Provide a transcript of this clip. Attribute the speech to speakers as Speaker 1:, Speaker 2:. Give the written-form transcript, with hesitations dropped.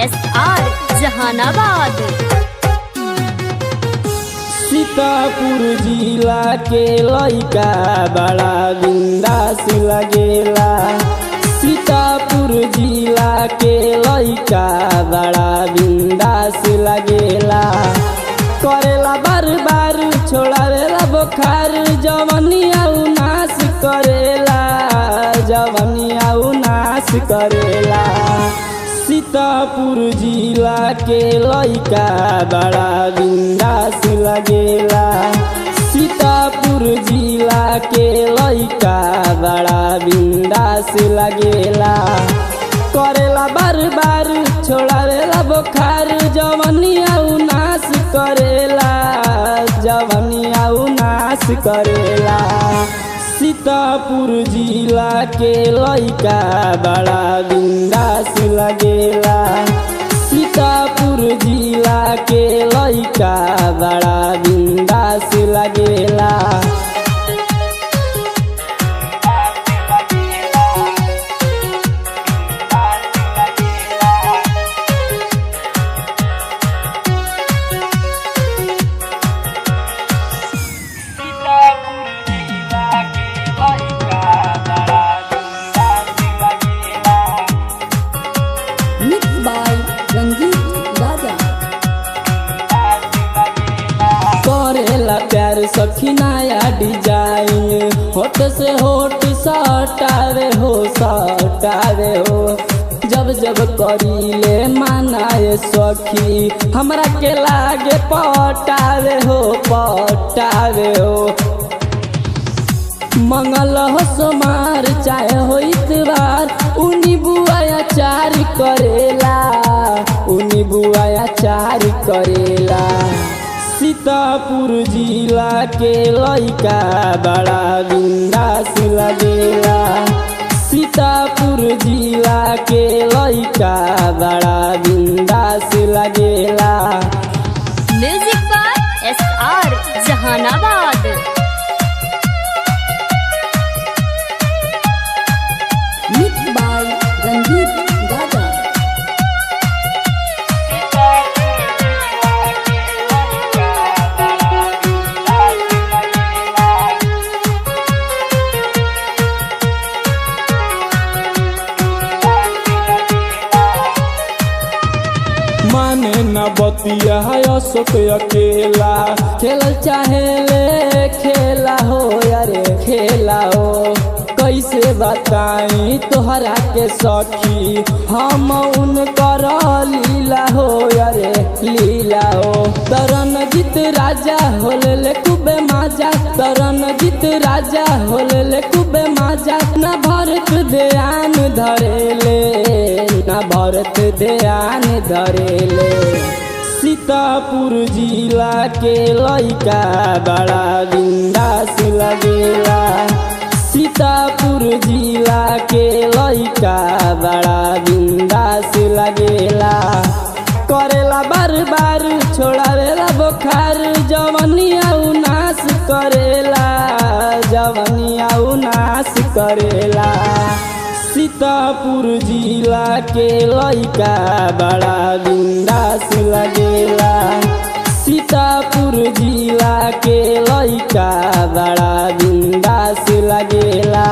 Speaker 1: SR Jehanabad.
Speaker 2: Sitapur जिला के लइका बड़ा बिंदास लगेला। सीतापुर जिला के लइका बड़ा बिंदास लगेला। करेला बार बार छोड़ावेला बुखार, जवनिया नाश करेला, जवनिया नाश करेला। सीतापुर जिला के लइका बड़ा बिंदास लगेला। सीतापुर जिला के लइका बड़ा बिंदास लगेला। करेला बार बार छोड़ावेला बुखार, जवनिया नाश करेला, जवनिया नाश करेला। सीतापुर जिला के लइका बड़ा बिंदास लगेला। सीतापुर जिला के लइका बड़ा बिंदास लगेला। करेला प्यार सखी नया डिजाइन, होठ से होठ सटावे हो, सटावे हो। जब जब करीले मनाए सखी, हमरा के लागे पटावे हो, पटावे हो। मंगल हो सोमार चाहे हो इतवार, उनी बुआया चार करेला, उनी बुआया चार करेला। सीतापुर जिला के लइका बड़ा बिंदास लगेला। सीतापुर जिला के लइका बड़ा बिंदास लगेला।
Speaker 1: म्यूजिक पर SR जहानाबाद।
Speaker 2: माने न बतिया है अशोक अकेला, खेल चाहे ले खेला हो, यारे खेला हो। कैसे बताई तोहरा के सखी, हम उनकर लीला हो, यारे लीला हो। तरनजीत राजा होले खूबे मजा, तरनजीत राजा होले खूबे मजा। न भरत ध्यान धरेले, न भरत ध्यान धरेले। सीतापुर जिला के लइका बड़ा बिंदास लगेला। सीतापुर जिला के लइका बड़ा बिंदास लगेला। करेला बार बार छोड़ावेला बुखार, जवनिया नाश करेला, जवनिया नाश करेला। सीतापुर जिला के लइका बड़ा बिंदास लगेला। सीतापुर जिला के लइका बड़ा बिंदास लगेला।